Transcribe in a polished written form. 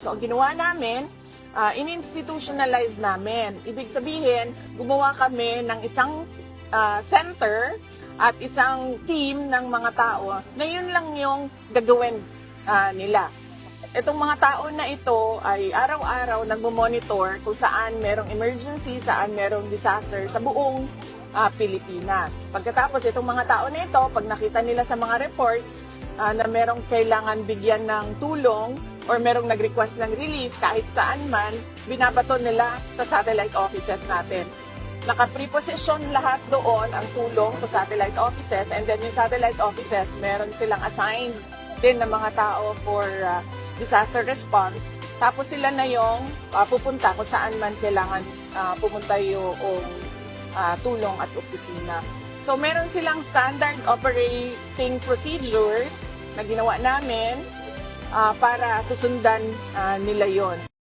So, ang ginawa namin, in-institutionalize namin. Ibig sabihin, gumawa kami ng isang center at isang team ng mga tao na yun lang yung gagawin nila. Itong mga tao na ito ay araw-araw nagmo-monitor kung saan merong emergency, saan merong disaster sa buong Pilipinas. Pagkatapos itong mga tao na ito, pag nakita nila sa mga reports na merong kailangan bigyan ng tulong or merong nag-request ng relief kahit saan man, binabato nila sa satellite offices natin. Naka-preposition lahat doon ang tulong sa satellite offices, and then yung satellite offices, meron silang assigned din ng mga tao for disaster response. Tapos sila na yung pupunta kung saan man kailangan pumunta yung tulong at opisina. So meron silang standard operating procedures na ginawa namin para susundan nila yon.